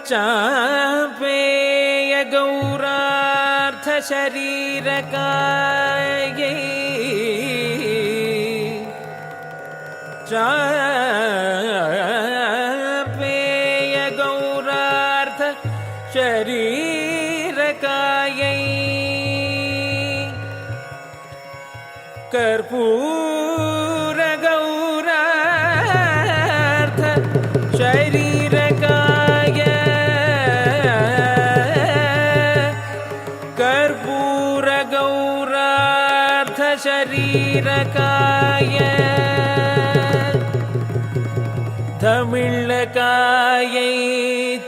चापेय गौरार्थ शरीरकायै चापेय गौरार्थ शरीरकायै कर्पूर गौरार्थ शरीरकाय कर्पूर गौरार्थ शरीरकाय धमिळ्ळकायै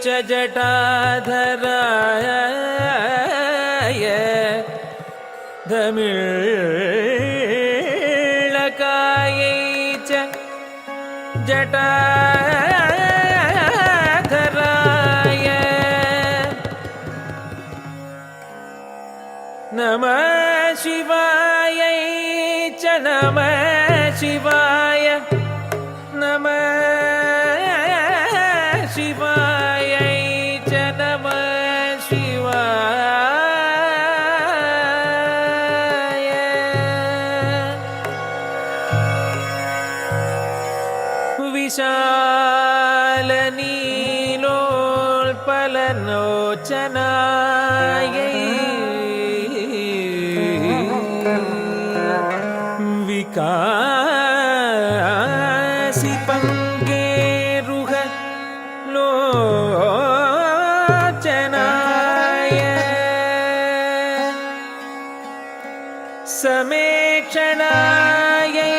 च जटाधराय धमिळ्ळकायै च जटाधराय नमः शिवायै च नमः शिवाय नमः शिवायै च नमः शिवाय विशालनीलोत्पललोचनायै विकासिपङ्गेरुह लोचनाय समेक्षणायै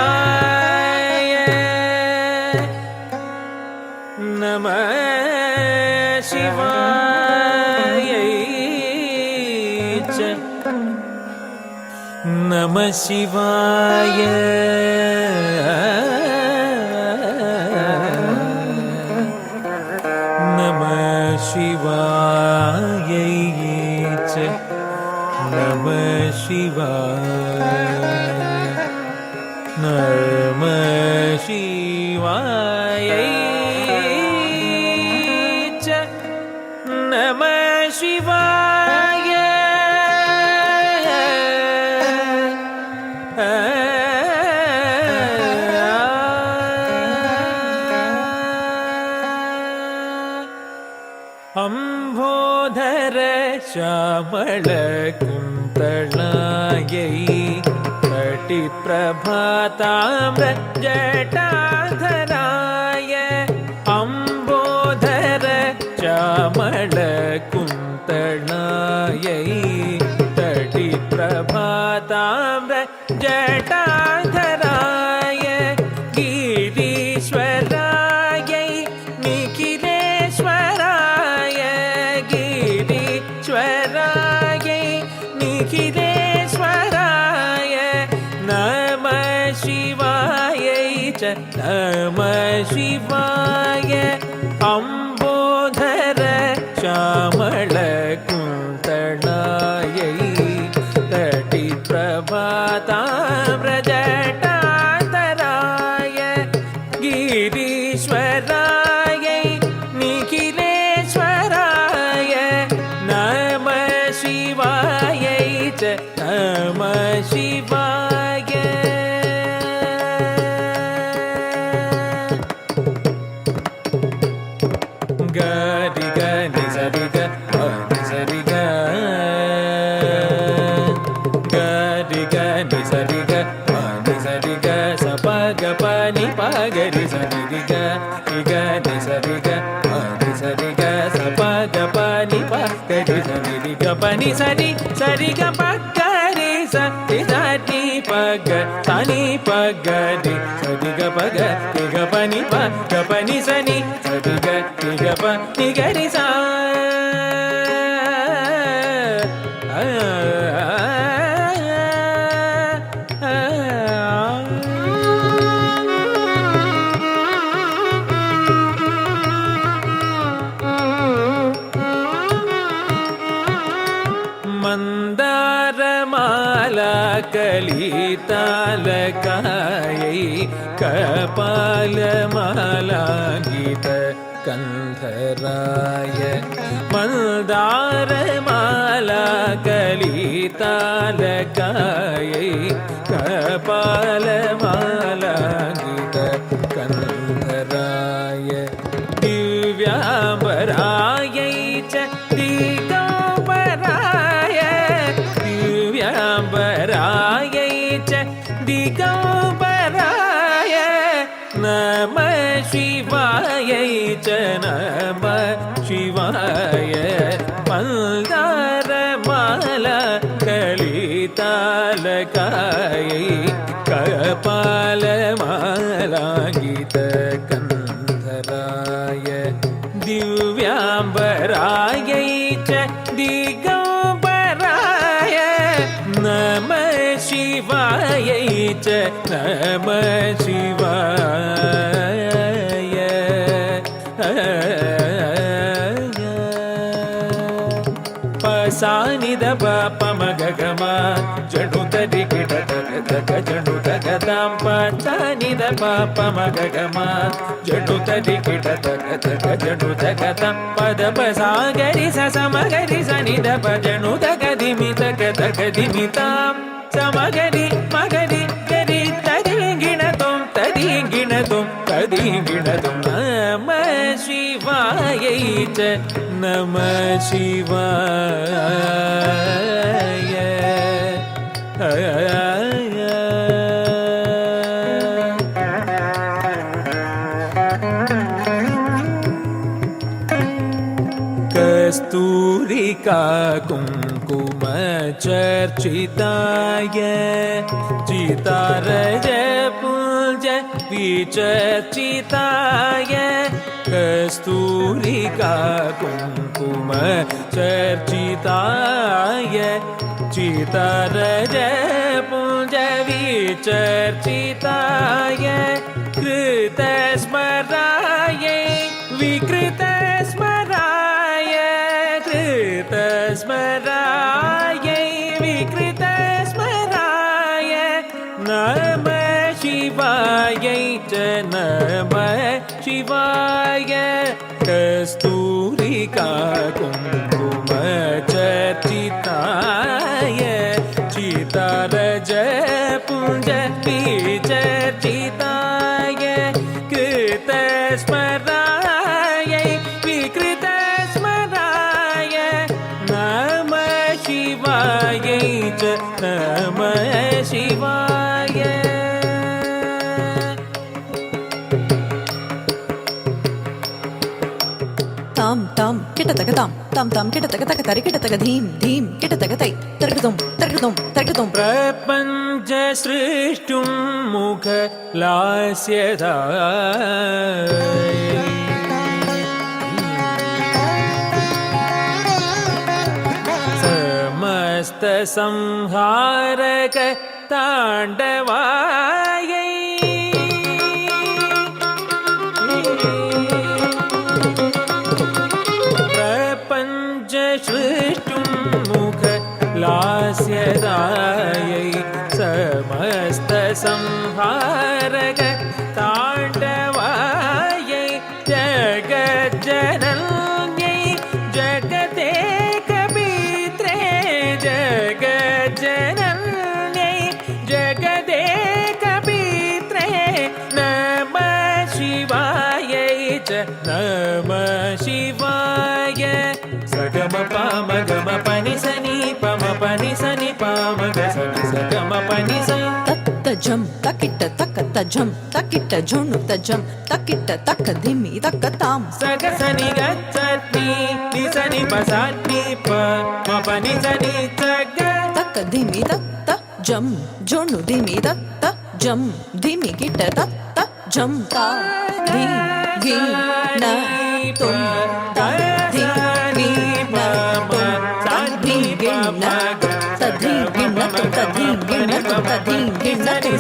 विषमेक्षणाय नमः शिवायै च नमः शिवाय नमः शिवायै च नमः शिवाय नमः शिवायै च नमः शिवाय अंभोधर श्यामल कुन्तलायै कटिप्रभाताम्र जटाधराय अंबोधर श्यामल कुन्तलायै कटिप्रभाताम्र जटाधराय गिरीश्वरायै निखिलेश्वराय गिरीश्वरायै निखिलेश्वराय नमः शिवायै च नमः शिवाय अंबोधर श्यामल कुन्तलायै कटिप्रभाताम्र जटाधराय गिरीश्वरायै निखिलेश्वराय नमः शिवायै च नमः शिवाय गरि गनि सरि ग नि सरि ग गरि गनि सरि ग नि सरि ग स प ग प नि प ग रि सरि ग नि सरि ग नि सरि ग स प ग प नि प ग रि सरि ग प नि सरि सरि ग प ग रि स रि स नि प ग स नि प ग रि सरि ग प ग रि ग प नि प ग प नि स नि सरि ग रि ग प नि ग रि स मंदारमाला कलितालकायै कपालमालाङ्गित कंधराय मन्दारमाला कलितालकायै कपालमालाङ्गित कंधराय दिव्याम्बरायै च दिगम्बराय दिव्याम्बरायै च दिगम्बराय नमः शिवायै च नमः शिवाय मन्दारमाला कलितालकायै कपालमालाङ्गित कंधराय दिव्याम्बरायै च दिगम्बराय नमः शिवायै च नमः शिवाय पसानि द पमगगमा जडुतरि किटतक जडुतगतां पसानि द पमगगमा जडुतरि किटतक जडुतगतां पद पसागरि समगरि सनि द जडुतक दिमितक तक दिमितां समगरि मगरि गरि तदि गिणतुं नमः शिवायै च नमः शिवाय कस्तूरिका कुङ्कुम चर्चिताय चितारज पुञ्ज विचर्चिताय कस्तूरिका कुङ्कुम चर्चिताय चितारज पुञ्ज विचर्चिताय कृतस्मरायै विकृतस्मराय कृतस्मरायै विकृतस्मराय नमः शिवायै च नमः शिवाय कस्तूरिका कुङ्कुम चर्चिताय चितारज पुञ्ज विचर्चिताय कृतस्मरायै विकृतस्मराय नमः शिवायै च नमः शिवाय ताम ताम किटतक ताम ताम ताम किटतक तक तरि किटतक धीम धीम किटतक तै तरकतुम तरकतुम तरकतुम प्रपञ्च सृष्टुं मुख लास्यदाय समस्त संहारक ताण्डवायै प्रपञ्च सृष्टुं मुख लास्यदायै समस्त संहारक ताण्डवायै जगज्जनन्यै जगदेकपित्रे जगज्जनन्यै जगदेकपित्रे नमः शिवायै च नमः शिवाय सगम पाम गम पनि सनि पम पनि सनि पाम ग सनि सगम पनि सनि तज्जम तकिट तक तज्जम तकिट झुनु तज्जम तकिट तक धिमि तक ताम सग सनि गच्छति नि सनि पसानि प म पनि सनि सग तक धिमि तक जम झुनु धिमि तक जम धिमि किट तक जम ता धी गी न तुम ता धी गी न तुम ता धी गी न तधी गी न तुम तधी गी न तुम तधी गी न तुम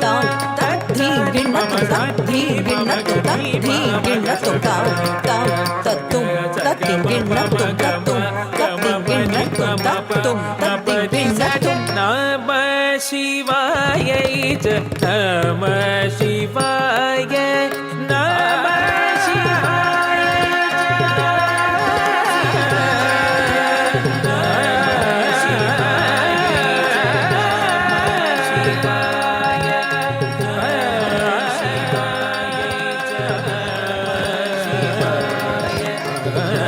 ता तधी गी न तुम तधी गी न तुम तधी गी न तुम ता ततुम तती गी न तुम ततुम तती गी न तुम ततुम तती गी न तुम நம சிவாய நம சிவாய நம